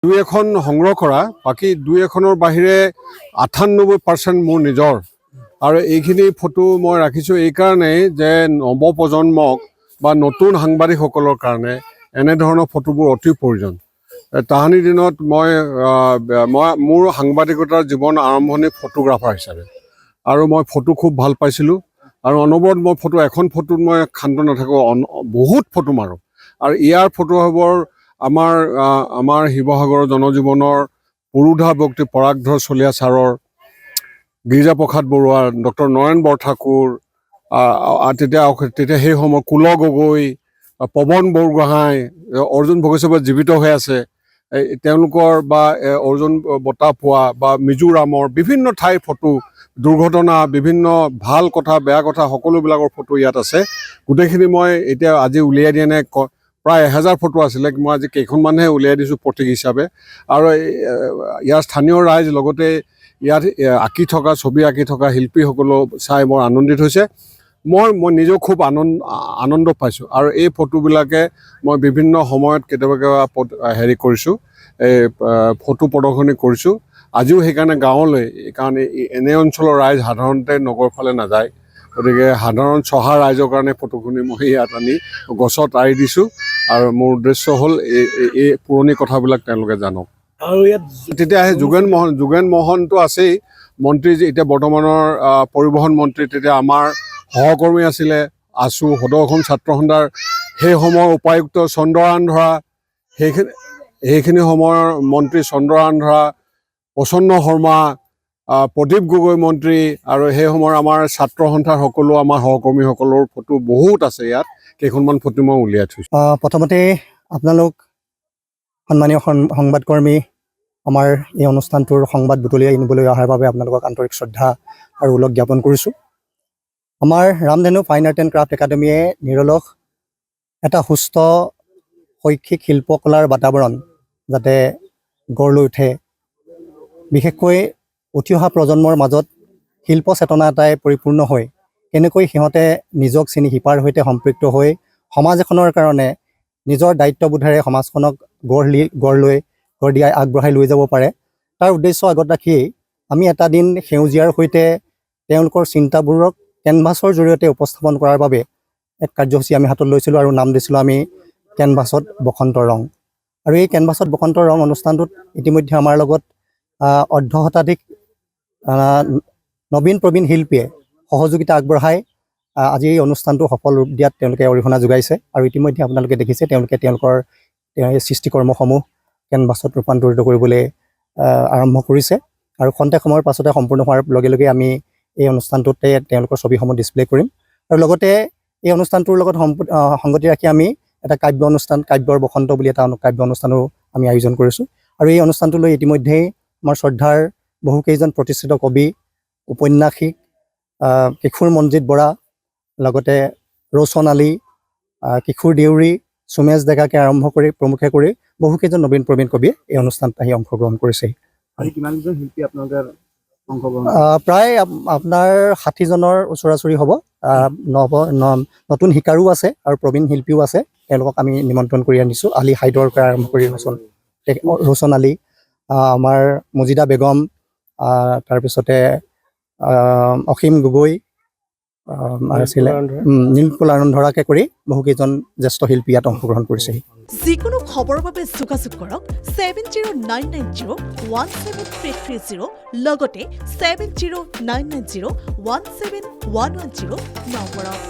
দুই এখন সংগ্ৰহ কৰা, বাকী দুই এখনৰ বাহিৰে 98% মোৰ নিজৰ। আৰু এইখিনি ফটো মই ৰাখিছোঁ এইকাৰণেই যে নৱপ্ৰজন্মক বা নতুন সাংবাদিকসকলৰ কাৰণে এনেধৰণৰ ফটোবোৰ অতি প্ৰয়োজন। তাহানিৰ দিনত মই মোৰ সাংবাদিকতাৰ জীৱন আৰম্ভণি ফটোগ্ৰাফাৰ হিচাপে, আৰু মই ফটো খুব ভাল পাইছিলোঁ। আৰু অনবৰত মই এখন ফটোত মই ক্ষান্ত নাথাকোঁ, বহুত ফটো মাৰোঁ। আৰু ইয়াৰ ফটোবোৰ আমাৰ শিৱসাগৰৰ জনজীৱনৰ পুৰোধা ব্যক্তি পৰাগধৰ চলিহা ছাৰৰ, গিৰিজাপ্ৰসাদ বৰুৱা, ডক্টৰ নয়ন বৰঠাকুৰ, তেতিয়া সেই সময়ত কুল গগৈ, পৱন বৰগোহাঁই, অৰ্জুন ভোগেশ্বৰ জীৱিত হৈ আছে, তেওঁলোকৰ বা অৰ্জুন বঁটা পোৱা বা মিজোৰামৰ বিভিন্ন ঠাইৰ ফটো, দুৰ্ঘটনা, বিভিন্ন ভাল কথা বেয়া কথা সকলোবিলাকৰ ফটো ইয়াত আছে। গোটেইখিনি মই এতিয়া আজি উলিয়াই দিয়া নাই, প্ৰায় 1000 ফটো আছিলে, মই আজি কেইখনমানহে উলিয়াই দিছোঁ প্ৰতীক হিচাপে। আৰু ইয়াৰ স্থানীয় ৰাইজ লগতে ইয়াত ছবি আঁকি থকা শিল্পীসকলো চাই বৰ আনন্দিত হৈছে। মই নিজেও খুব আনন্দ পাইছোঁ। আৰু এই ফটোবিলাকে মই বিভিন্ন সময়ত কেতিয়াবা কৰিছোঁ, ফটো প্ৰদৰ্শনী কৰিছোঁ। আজিও সেইকাৰণে গাঁৱলৈ, কাৰণ এনে অঞ্চলৰ ৰাইজ সাধাৰণতে নগৰ ফালে নাযায়, গতিকে সাধাৰণ চহা ৰাইজৰ কাৰণে ফটোখিনি মই ইয়াত আনি গছত আঁৰি দিছোঁ। আৰু মোৰ উদ্দেশ্য হ'ল এই পুৰণি কথাবিলাক তেওঁলোকে জানক। আৰু ইয়াত তেতিয়া আহে যোগেন মোহনটো আছেই, মন্ত্ৰী এতিয়া বৰ্তমানৰ পৰিবহণ মন্ত্ৰী। তেতিয়া আমাৰ সহকৰ্মী আছিলে সদৌ অসম ছাত্ৰ সন্থাৰ সেই সময়ৰ উপায়ুক্ত চন্দ্ৰআন ধৰা, সেইখিনি সময়ৰ মন্ত্ৰী চন্দ্ৰআন ধৰা, প্ৰসন্ন শৰ্মা, প্ৰদীপ গগৈ মন্ত্ৰী, আৰু সেই সময়ৰ আমাৰ ছাত্ৰ সন্থাৰ সকলো আমাৰ সহকৰ্মীসকলৰ ফটো বহুত আছে ইয়াত। কেইখনমান ফটো মই উলিয়াই থৈছোঁ। প্ৰথমতে আপোনালোক সন্মানীয় সংবাদকৰ্মী আমাৰ এই অনুষ্ঠানটোৰ সংবাদ বুটলিয়াই আনিবলৈ অহাৰ বাবে আপোনালোকক আন্তৰিক শ্ৰদ্ধা আৰু ওলগ জ্ঞাপন কৰিছোঁ। আমাৰ ৰামধেনু ফাইন আৰ্ট এণ্ড ক্ৰাফ্ট একাডেমীয়ে নিৰলস এটা সুস্থ শৈক্ষিক শিল্পকলাৰ বাতাবৰণ যাতে গঢ় লৈ উঠে, বিশেষকৈ উঠি অহা প্ৰজন্মৰ মাজত শিল্প চেতনা এটাই পৰিপূৰ্ণ হৈ কেনেকৈ সিহঁতে নিজক চিনি শিপাৰ সৈতে সম্পৃক্ত হৈ সমাজ এখনৰ কাৰণে নিজৰ দায়িত্ববোধেৰে সমাজখনক গঢ় দিয়াই আগবঢ়াই লৈ যাব পাৰে, তাৰ উদ্দেশ্য আগত ৰাখিয়েই আমি এটা দিন সেউজীয়াৰ সৈতে তেওঁলোকৰ চিন্তাবোৰক কেনভাছৰ জৰিয়তে উপস্থাপন কৰাৰ বাবে এক কাৰ্যসূচী আমি হাতত লৈছিলোঁ আৰু নাম দিছিলোঁ আমি কেনভাছত বসন্ত ৰং। আৰু এই কেনভাছত বসন্ত ৰং অনুষ্ঠানটোত ইতিমধ্যে আমাৰ লগত অৰ্ধশতাধিক নবীন প্ৰবীণ শিল্পীয়ে সহযোগিতা আগবঢ়াই আজি এই অনুষ্ঠানটো সফল ৰূপ দিয়াত তেওঁলোকে অৰিহণা যোগাইছে। আৰু ইতিমধ্যে আপোনালোকে দেখিছে তেওঁলোকে তেওঁলোকৰ সৃষ্টিকৰ্মসমূহ কেনভাছত ৰূপান্তৰিত কৰিবলৈ আৰম্ভ কৰিছে। আৰু খন্তেক সময়ৰ পাছতে সম্পূৰ্ণ হোৱাৰ লগে লগে আমি এই অনুষ্ঠানটোতে তেওঁলোকৰ ছবিসমূহ ডিছপ্লে কৰিম। আৰু লগতে এই অনুষ্ঠানটোৰ লগত সংগতি ৰাখি আমি এটা কাব্য অনুষ্ঠান, কাব্যৰ বসন্ত বুলি এটা কাব্য অনুষ্ঠানো আমি আয়োজন কৰিছোঁ। আৰু এই অনুষ্ঠানটোলৈ ইতিমধ্যেই আমাৰ শ্ৰদ্ধাৰ বহুকেইজন প্ৰতিষ্ঠিত কবি, উপন্যাসিক, কিশোৰ মনজিৎ বৰা, লগতে ৰৌচন আলী, কিশোৰ দেউৰী, সুমেশ ডেকাকে আৰম্ভ কৰি প্ৰমুখে কৰি বহুকেইজন নবীন প্ৰবীণ কবিয়ে এই অনুষ্ঠানত আহি অংশগ্ৰহণ কৰিছে। কিমানজন শিল্পী আপোনালোকে অংশগ্ৰহণ? প্ৰায় আপোনাৰ 60জনৰ ওচৰা-ওচৰি হ'ব। নতুন শিকাৰো আছে আৰু প্ৰবীণ শিল্পীও আছে, তেওঁলোকক আমি নিমন্ত্ৰণ কৰি আনিছোঁ। আলী হাইদৰ পৰা আৰম্ভ কৰি ৰৌচন আলী, আমাৰ মজিদা বেগম, তাৰপিছতে অসীম গগৈ, নীলপল আনন্দৰাকে কৰি বহুকেইজন জ্যেষ্ঠ শিল্পী ইয়াত অংশগ্ৰহণ কৰিছেহি। যিকোনো খবৰৰ বাবে যোগাযোগ কৰক 7099017330 লগতে 7099017110 নম্বৰত।